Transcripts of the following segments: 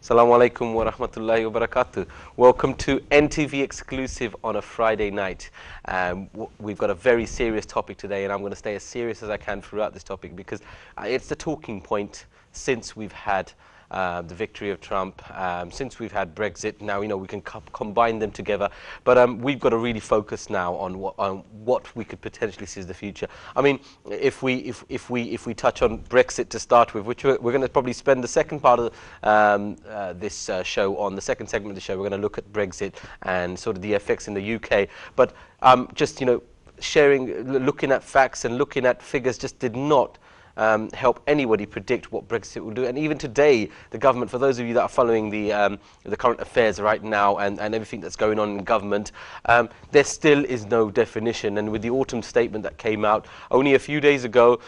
Assalamu alaikum wa rahmatullahi wa barakatuh. Welcome to NTV exclusive on a Friday night. We've got a very serious topic today, and I'm going to stay as serious as I can throughout this topic because it's the talking point since we've had the victory of Trump, since we've had Brexit. Now, you know, we can combine them together, but we've got to really focus now on what we could potentially see as the future. I mean, if we touch on Brexit to start with, which we're going to probably spend the second part of this show on, the second segment of the show, we're going to look at Brexit and sort of the effects in the UK. But just, you know, looking at facts and looking at figures just did not help anybody predict what Brexit will do. And even today, the government, for those of you that are following the current affairs right now and everything that's going on in government, there still is no definition. And with the autumn statement that came out only a few days ago,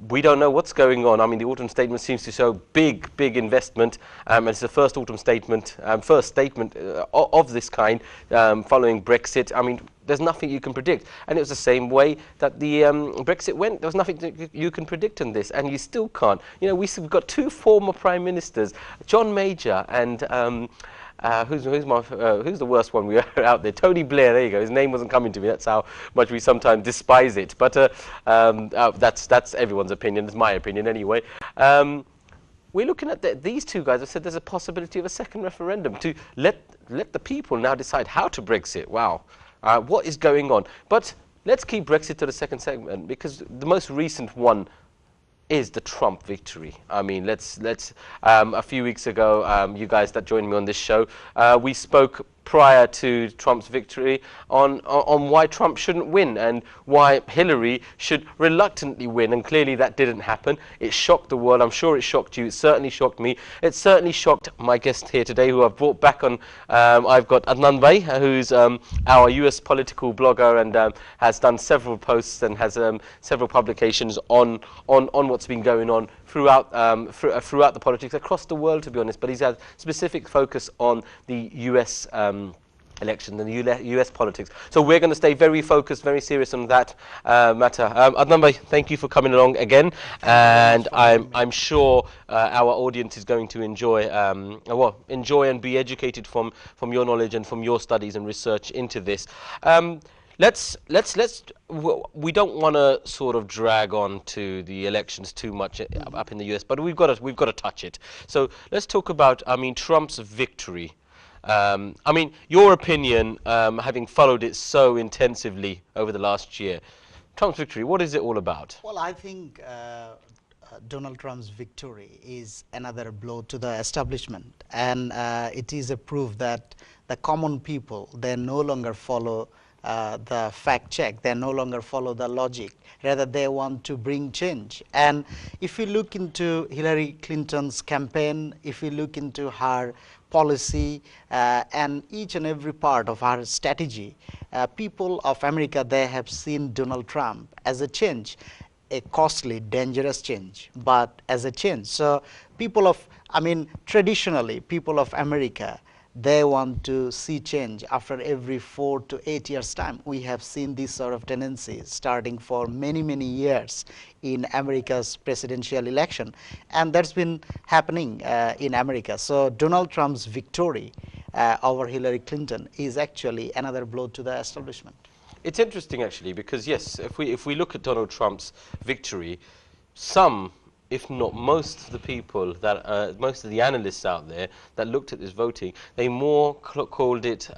we don't know what's going on. I mean, the autumn statement seems to show big investment, and it's the first autumn statement, of this kind following Brexit. I mean, there's nothing you can predict, and it was the same way that the Brexit went. There was nothing you can predict in this, and you still can't. You know, we've got two former prime ministers, John Major and who's the worst one we are out there? Tony Blair. There you go. His name wasn't coming to me. That's how much we sometimes despise it. But that's everyone's opinion. It's my opinion anyway. We're looking at these two guys have said there's a possibility of a second referendum to let the people now decide how to Brexit. Wow. What is going on? But let's keep Brexit to the second segment, because the most recent one is the Trump victory. I mean, let's a few weeks ago, you guys that joined me on this show, we spoke prior to Trump's victory on why Trump shouldn't win and why Hillary should reluctantly win, and clearly that didn't happen. It shocked the world. I'm sure it shocked you. It certainly shocked me. It certainly shocked my guest here today, who I've brought back on. I've got Adnan Bhai, who's our US political blogger and has done several posts and has several publications on what's been going on throughout the politics across the world, to be honest. But he's had specific focus on the US election and the US politics. So we're going to stay very focused, very serious on that matter. Adnan Bhai, thank you for coming along again, and I'm sure our audience is going to enjoy and be educated from your knowledge and from your studies and research into this. We don't want to sort of drag on to the elections too much up in the US, but we've got to touch it. So let's talk about, I mean, Trump's victory. I mean, your opinion, having followed it so intensively over the last year, Trump's victory, what is it all about? Well, I think Donald Trump's victory is another blow to the establishment, and it is a proof that the common people, they no longer follow the fact check, they no longer follow the logic, rather they want to bring change. And if you look into Hillary Clinton's campaign, if you look into her policy and each and every part of her strategy, people of America, they have seen Donald Trump as a change, a costly, dangerous change, but as a change. So traditionally, people of America, they want to see change after every 4 to 8 years time. We have seen this sort of tendency starting for many years in America's presidential election, and that's been happening in America. So Donald Trump's victory over Hillary Clinton is actually another blow to the establishment. It's interesting actually, because yes, if we look at Donald Trump's victory, some, if not most of the people that, most of the analysts out there that looked at this voting, they more called it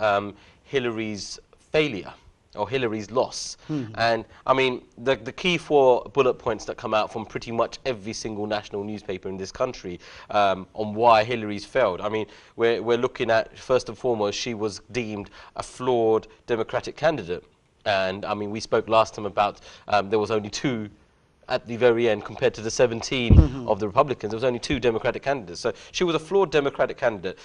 Hillary's failure or Hillary's loss. And I mean, the key 4 bullet points that come out from pretty much every single national newspaper in this country on why Hillary's failed. I mean, we're looking at, first and foremost, she was deemed a flawed Democratic candidate. And I mean, we spoke last time about there was only 2 at the very end compared to the 17 of the Republicans. There was only 2 Democratic candidates. So she was a flawed Democratic candidate.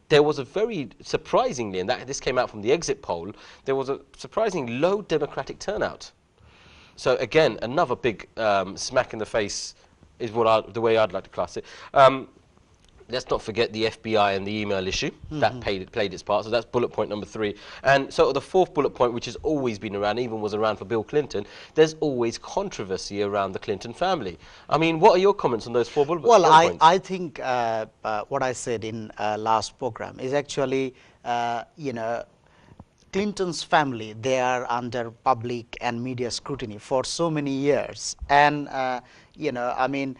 There was a very surprisingly, and this came out from the exit poll, there was a surprisingly low Democratic turnout. So again, another big smack in the face is the way I'd like to class it. let's not forget the FBI and the email issue that played its part. So that's bullet point number 3. And so the fourth bullet point, which has always been around, even was around for Bill Clinton, there's always controversy around the Clinton family. I mean, what are your comments on those four bullet Well, points? I think what I said in last program is actually, you know, Clinton's family, they are under public and media scrutiny for so many years. And, you know, I mean,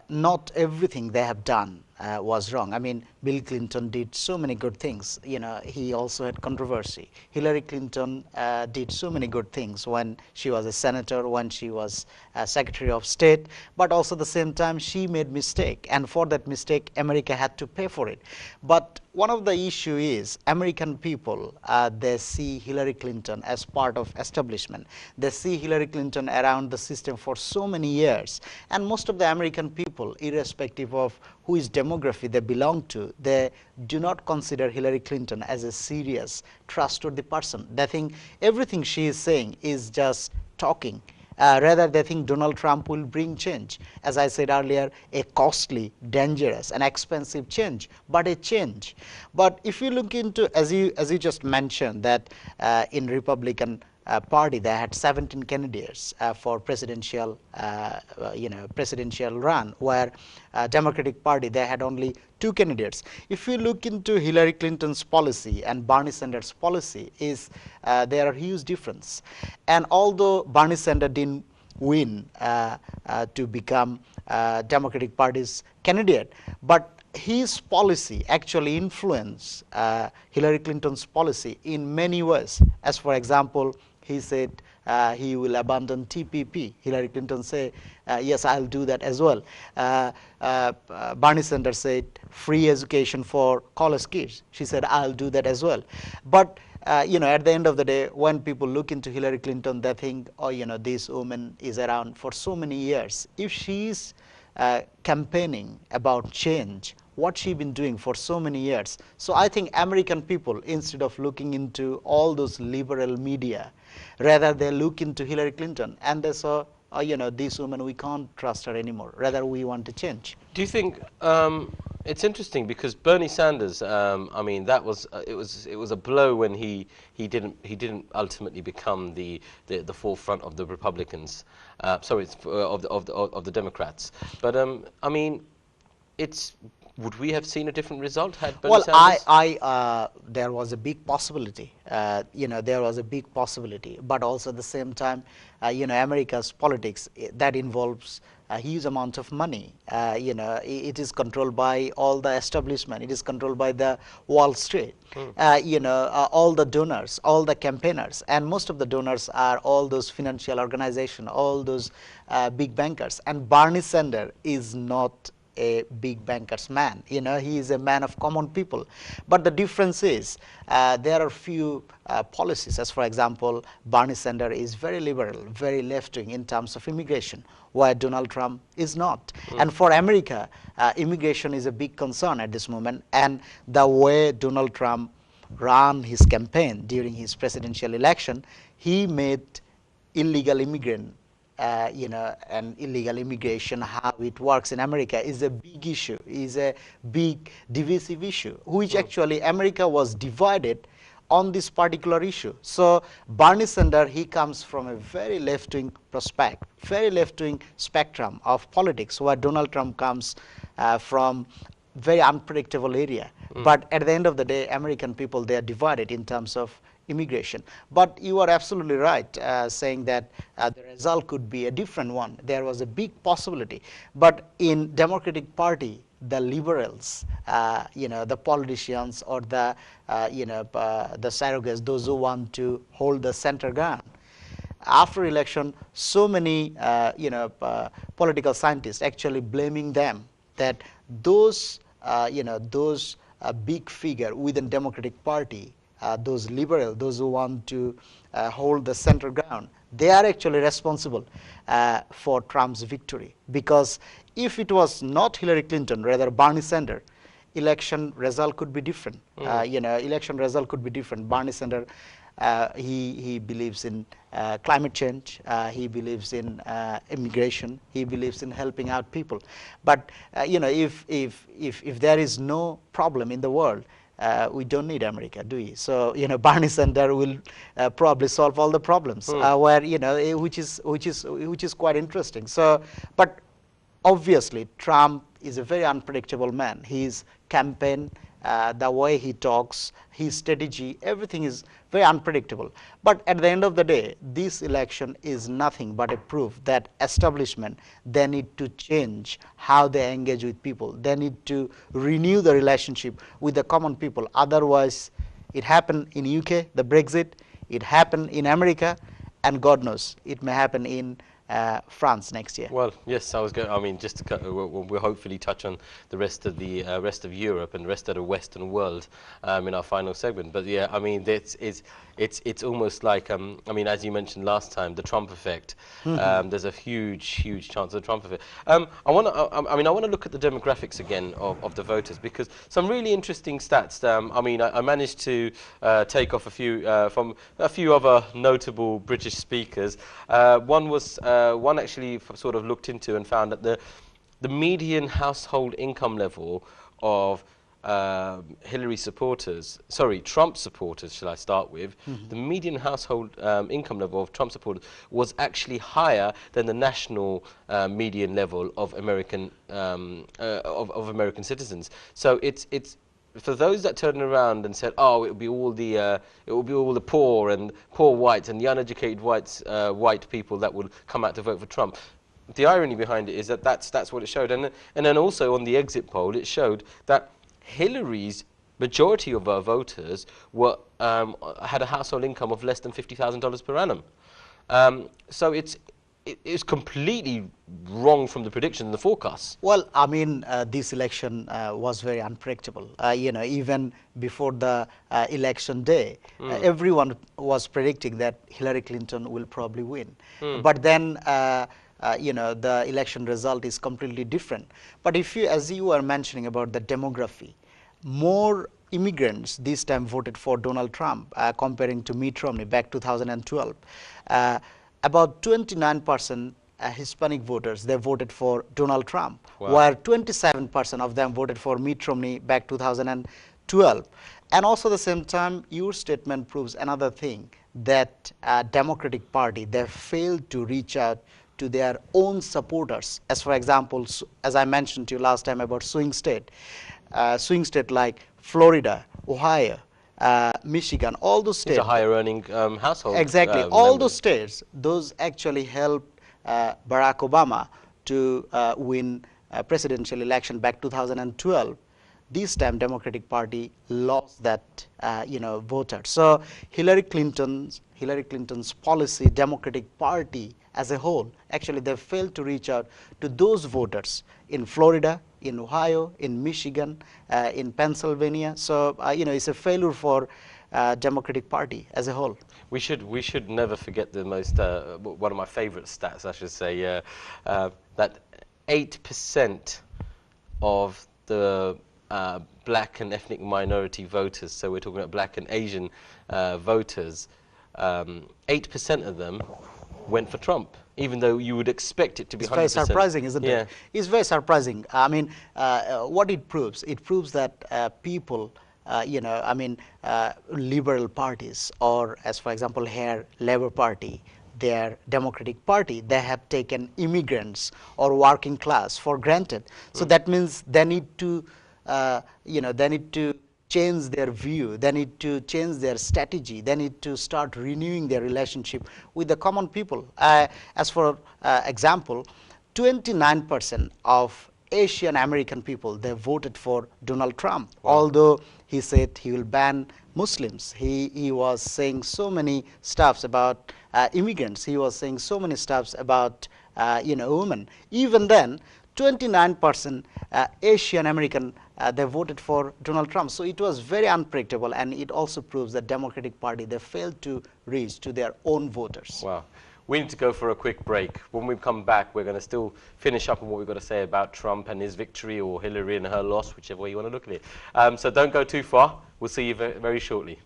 not everything they have done was wrong. I mean, Bill Clinton did so many good things. You know, he also had controversy. Hillary Clinton did so many good things when she was a senator, when she was Secretary of State, but also at the same time she made mistake, and for that mistake America had to pay for it. But one of the issue is American people, they see Hillary Clinton as part of establishment. They see Hillary Clinton around the system for so many years, and most of the American people, irrespective of who is demography they belong to, they do not consider Hillary Clinton as a serious, trustworthy person. They think everything she is saying is just talking. Rather, they think Donald Trump will bring change. As I said earlier, a costly, dangerous, and expensive change, but a change. But if you look into, as you just mentioned, that in Republican party they had 17 candidates for presidential, presidential run, where Democratic Party they had only 2 candidates. If you look into Hillary Clinton's policy and Bernie Sanders' policy, is there are huge difference. And although Bernie Sanders didn't win to become Democratic Party's candidate, but his policy actually influenced Hillary Clinton's policy in many ways. As for example, he said he will abandon TPP. Hillary Clinton said, yes, I'll do that as well. Bernie Sanders said free education for college kids. She said, I'll do that as well. But you know, at the end of the day, when people look into Hillary Clinton, they think, oh, you know, this woman is around for so many years. If she's campaigning about change, what she been doing for so many years. So I think American people, instead of looking into all those liberal media, rather they look into Hillary Clinton and they saw, oh, you know, this woman, we can't trust her anymore. Rather, we want to change. Do you think it's interesting because Bernie Sanders? I mean, that was it was a blow when he didn't ultimately become the forefront of the Republicans. Sorry, of the Democrats. But I mean, it's. Would we have seen a different result had Bernie Sanders? There was a big possibility. You know, there was a big possibility. But also at the same time, you know, America's politics, that involves a huge amount of money. You know, it is controlled by all the establishment. It is controlled by the Wall Street. You know, all the donors, all the campaigners, and most of the donors are all those financial organizations, all those big bankers. And Bernie Sanders is not a big banker's man. You know, he is a man of common people. But the difference is there are few policies. As for example, Bernie Sanders is very liberal, very left-wing in terms of immigration, while Donald Trump is not. And for America, immigration is a big concern at this moment. And the way Donald Trump ran his campaign during his presidential election, he made illegal immigrant you know, and illegal immigration, how it works in America is a big issue, is a big divisive issue, which actually America was divided on this particular issue. So Bernie Sanders, he comes from a very left-wing prospect, very left-wing spectrum of politics, where Donald Trump comes from very unpredictable area. But at the end of the day, American people, they are divided in terms of immigration. But you are absolutely right saying that the result could be a different one. There was a big possibility. But in Democratic Party, the liberals, you know, the politicians or the, you know, the surrogates, those who want to hold the center ground, after election, so many, you know, political scientists actually blaming them that those, you know, those big figure within Democratic Party, those liberal, those who want to hold the center ground, they are actually responsible for Trump's victory. Because if it was not Hillary Clinton, rather Bernie Sanders, election result could be different. You know, election result could be different. Bernie Sanders He believes in climate change. He believes in immigration. He believes in helping out people. But if there is no problem in the world, we don't need America, do we? So Bernie Sanders will probably solve all the problems, which is quite interesting. So, but obviously, Trump is a very unpredictable man. His campaign, the way he talks, his strategy, everything is very unpredictable. But at the end of the day, this election is nothing but a proof that establishment, they need to change how they engage with people. They need to renew the relationship with the common people. Otherwise, it happened in UK, the Brexit, it happened in America, and God knows, it may happen in France next year. Well, yes, I was going. I mean, just to cut, we'll hopefully touch on the rest of the rest of Europe and the rest of the Western world in our final segment. But yeah, I mean, it's almost like I mean, as you mentioned last time, the Trump effect. There's a huge chance of the Trump effect. I want to look at the demographics again of the voters, because some really interesting stats. I mean, I managed to take off a few from a few other notable British speakers. One actually sort of looked into and found that the median household income level of Trump supporters, shall I start with, the median household income level of Trump supporters was actually higher than the national median level of American American citizens. So it's for those that turned around and said, "Oh, it will be all the poor and poor whites and the uneducated white people that will come out to vote for Trump." The irony behind it is that that's what it showed, and then also on the exit poll, it showed that Hillary's majority of her voters had a household income of less than $50,000 per annum. So it's completely wrong from the predictions and the forecasts. Well, I mean, this election was very unpredictable. Even before the election day, everyone was predicting that Hillary Clinton will probably win. But then, the election result is completely different. But as you were mentioning about the demography, more immigrants this time voted for Donald Trump comparing to Mitt Romney back 2012. About 29% Hispanic voters, they voted for Donald Trump, while 27% of them voted for Mitt Romney back 2012. And also at the same time, your statement proves another thing, that Democratic Party, they failed to reach out to their own supporters. As for example, as I mentioned to you last time about swing state like Florida, Ohio, Michigan, all those states. It's a higher earning household. Exactly. All those states, those actually helped Barack Obama to win a presidential election back 2012. This time, Democratic Party lost that, voter. So Hillary Clinton's policy, Democratic Party as a whole, actually they failed to reach out to those voters in Florida, in Ohio, in Michigan, in Pennsylvania. So it's a failure for Democratic Party as a whole. We should never forget the most one of my favorite stats, I should say, that 8% of the black and ethnic minority voters, so we're talking about black and Asian voters, 8% of them went for Trump, even though you would expect it to be 100%. It's very surprising, isn't it? It's very surprising. I mean, what it proves that people, liberal parties, or as for example here, Labour Party, their Democratic Party, they have taken immigrants or working class for granted. So that means they need to, change their view, they need to change their strategy, they need to start renewing their relationship with the common people. As for example, 29% of Asian American people, they voted for Donald Trump. Wow. Although he said he will ban Muslims, he was saying so many stuffs about immigrants, he was saying so many stuffs about women. Even then, 29% Asian American, they voted for Donald Trump. So it was very unpredictable, and it also proves that Democratic Party, they failed to reach to their own voters. Wow. We need to go for a quick break. When we come back, we're going to still finish up on what we've got to say about Trump and his victory, or Hillary and her loss, whichever way you want to look at it. So don't go too far. We'll see you very shortly.